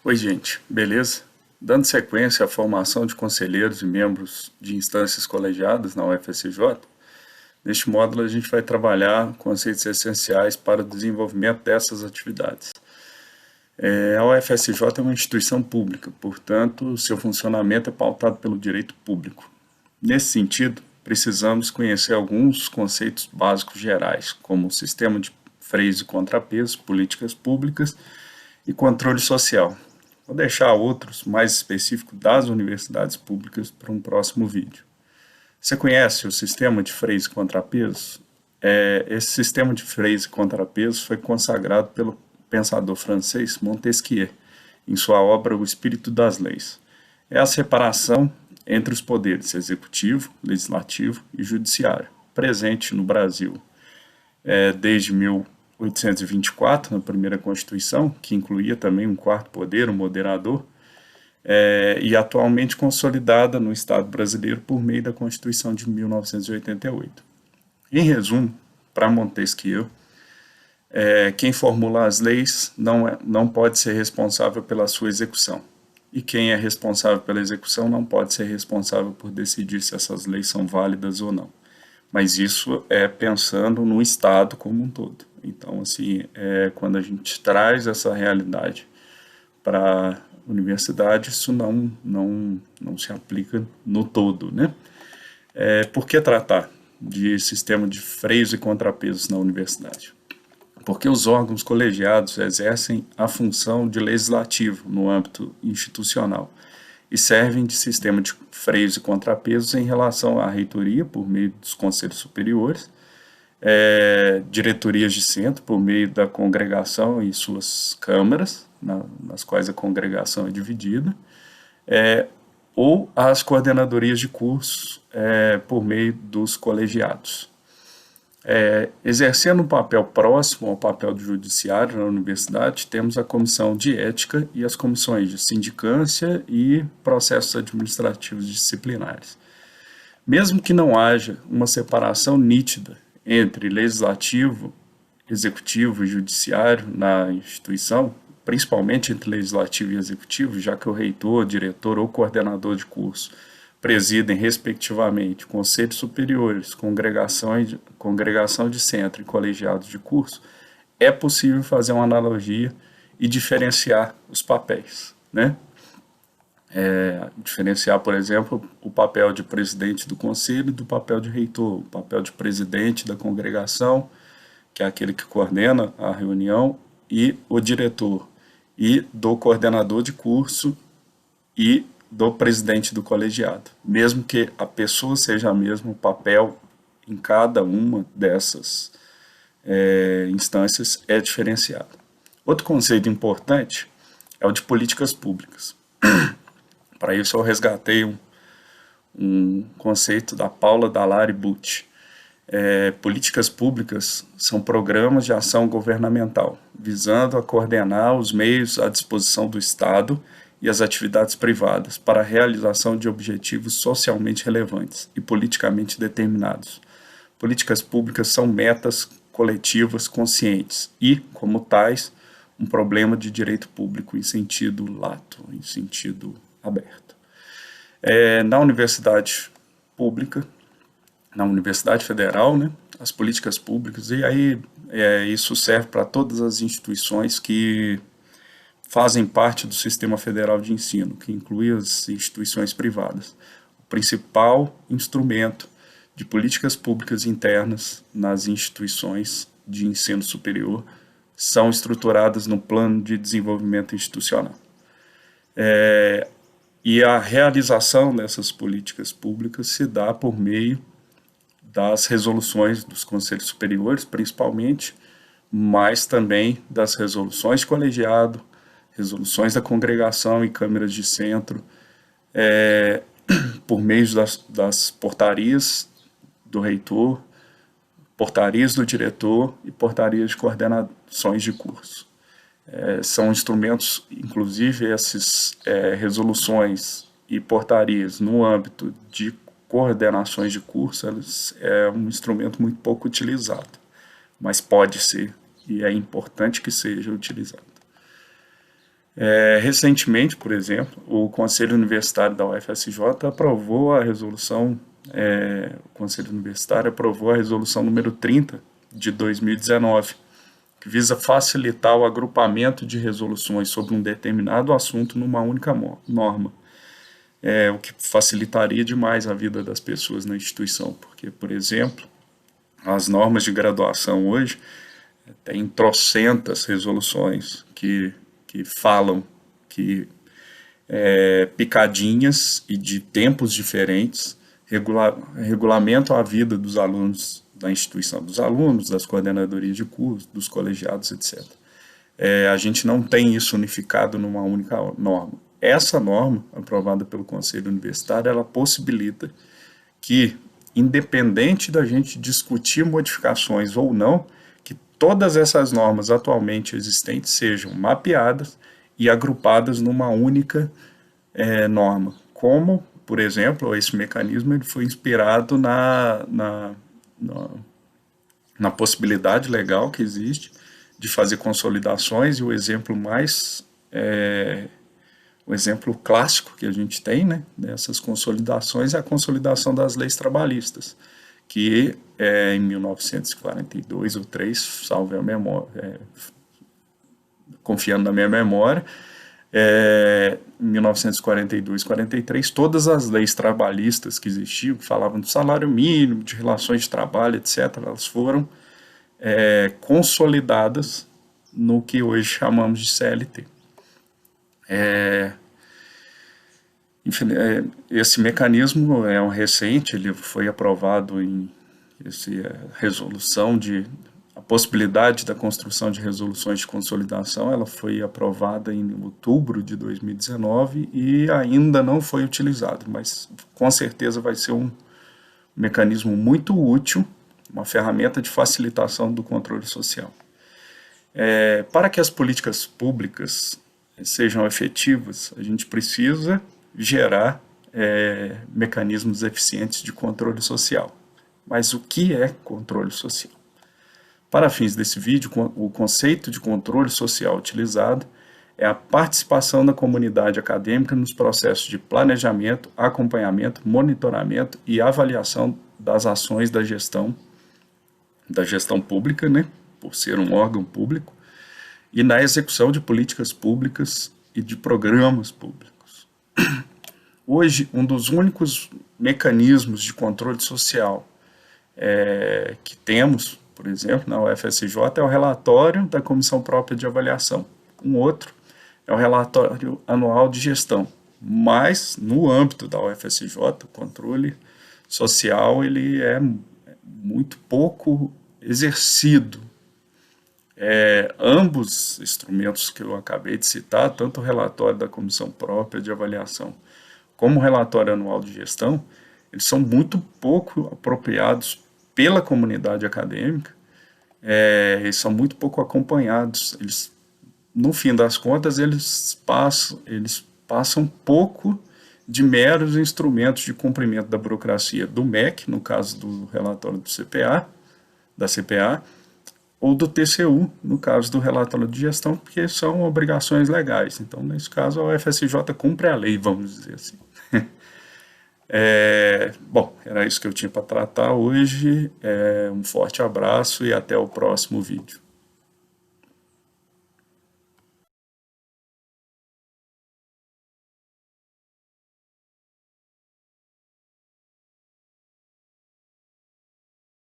Oi, gente, beleza? Dando sequência à formação de conselheiros e membros de instâncias colegiadas na UFSJ, neste módulo a gente vai trabalhar conceitos essenciais para o desenvolvimento dessas atividades. A UFSJ é uma instituição pública, portanto, seu funcionamento é pautado pelo direito público. Nesse sentido, precisamos conhecer alguns conceitos básicos gerais, como o sistema de freios e contrapesos, políticas públicas e controle social. Vou deixar outros mais específicos das universidades públicas para um próximo vídeo. Você conhece o sistema de freios e contrapesos? Esse sistema de freios e contrapesos foi consagrado pelo pensador francês Montesquieu em sua obra O Espírito das Leis. É a separação entre os poderes executivo, legislativo e judiciário, presente no Brasil desde 1824, na primeira Constituição, que incluía também um quarto poder, o moderador, e atualmente consolidada no Estado brasileiro por meio da Constituição de 1988. Em resumo, para Montesquieu, quem formula as leis não pode ser responsável pela sua execução. E quem é responsável pela execução não pode ser responsável por decidir se essas leis são válidas ou não. Mas isso é pensando no Estado como um todo. Então, assim, quando a gente traz essa realidade para a universidade, isso não se aplica no todo, né? Por que tratar de sistema de freios e contrapesos na universidade? Porque os órgãos colegiados exercem a função de legislativo no âmbito institucional e servem de sistema de freios e contrapesos em relação à reitoria, por meio dos conselhos superiores, diretorias de centro, por meio da congregação e suas câmaras, nas quais a congregação é dividida, ou as coordenadorias de cursos, por meio dos colegiados. Exercendo um papel próximo ao papel do judiciário na universidade, temos a comissão de ética e as comissões de sindicância e processos administrativos disciplinares. Mesmo que não haja uma separação nítida entre legislativo, executivo e judiciário na instituição, principalmente entre legislativo e executivo, já que o reitor, diretor ou coordenador de curso presidem, respectivamente, conselhos superiores, congregação de centro e colegiados de curso, é possível fazer uma analogia e diferenciar os papéis, né? Diferenciar, por exemplo, o papel de presidente do conselho do papel de reitor, o papel de presidente da congregação, que é aquele que coordena a reunião, e o diretor, e do coordenador de curso e do presidente do colegiado. Mesmo que a pessoa seja a mesma, o papel em cada uma dessas instâncias é diferenciado. Outro conceito importante é o de políticas públicas. Para isso eu resgatei um conceito da Paula Dallari Bucci. Políticas públicas são programas de ação governamental, visando a coordenar os meios à disposição do Estado e as atividades privadas para a realização de objetivos socialmente relevantes e politicamente determinados. Políticas públicas são metas coletivas conscientes e, como tais, um problema de direito público em sentido lato, em sentido aberto. Na universidade pública, na Universidade Federal, né, as políticas públicas, e aí isso serve para todas as instituições que fazem parte do sistema federal de ensino, que inclui as instituições privadas. O principal instrumento de políticas públicas internas nas instituições de ensino superior são estruturadas no plano de desenvolvimento institucional. E a realização dessas políticas públicas se dá por meio das resoluções dos conselhos superiores, principalmente, mas também das resoluções de colegiado, resoluções da congregação e câmeras de centro, por meio das portarias do reitor, portarias do diretor e portarias de coordenações de curso. São instrumentos, inclusive essas resoluções e portarias no âmbito de coordenações de curso, é um instrumento muito pouco utilizado, mas pode ser, e é importante que seja utilizado. Recentemente, por exemplo, o Conselho Universitário da UFSJ aprovou a resolução, o Conselho Universitário aprovou a resolução número 30 de 2019, que visa facilitar o agrupamento de resoluções sobre um determinado assunto numa única norma, o que facilitaria demais a vida das pessoas na instituição, porque, por exemplo, as normas de graduação hoje têm trocentas resoluções que falam que picadinhas e de tempos diferentes regulamentam a vida dos alunos da instituição, dos alunos, das coordenadorias de curso, dos colegiados, etc. A gente não tem isso unificado numa única norma. Essa norma, aprovada pelo Conselho Universitário, ela possibilita que, independente da gente discutir modificações ou não, que todas essas normas atualmente existentes sejam mapeadas e agrupadas numa única norma. Como, por exemplo, esse mecanismo ele foi inspirado na possibilidade legal que existe de fazer consolidações, e o exemplo o exemplo clássico que a gente tem, né, dessas consolidações é a consolidação das leis trabalhistas, que em 1942 ou 3, salve a memória, confiando na minha memória, em 1942, 43, todas as leis trabalhistas que existiam, que falavam do salário mínimo, de relações de trabalho, etc., elas foram consolidadas no que hoje chamamos de CLT. Esse mecanismo é um recente, ele foi aprovado em resolução a possibilidade da construção de resoluções de consolidação, ela foi aprovada em outubro de 2019 e ainda não foi utilizado, mas com certeza vai ser um mecanismo muito útil, uma ferramenta de facilitação do controle social. Para que as políticas públicas sejam efetivas, a gente precisa gerar mecanismos eficientes de controle social. Mas o que é controle social? Para fins desse vídeo, o conceito de controle social utilizado é a participação da comunidade acadêmica nos processos de planejamento, acompanhamento, monitoramento e avaliação das ações da gestão pública, né, por ser um órgão público, e na execução de políticas públicas e de programas públicos. Hoje, um dos únicos mecanismos de controle social que temos, por exemplo, na UFSJ, é o relatório da Comissão Própria de Avaliação. Um outro é o relatório anual de gestão. Mas, no âmbito da UFSJ, o controle social ele é muito pouco exercido. Ambos instrumentos que eu acabei de citar, tanto o relatório da Comissão Própria de Avaliação como o relatório anual de gestão, eles são muito pouco apropriados pela comunidade acadêmica, eles são muito pouco acompanhados. Eles, no fim das contas, eles passam pouco de meros instrumentos de cumprimento da burocracia do MEC, no caso do relatório do da CPA, ou do TCU, no caso do relatório de gestão, porque são obrigações legais. Então, nesse caso, a UFSJ cumpre a lei, vamos dizer assim. Bom, era isso que eu tinha para tratar hoje. Um forte abraço e até o próximo vídeo.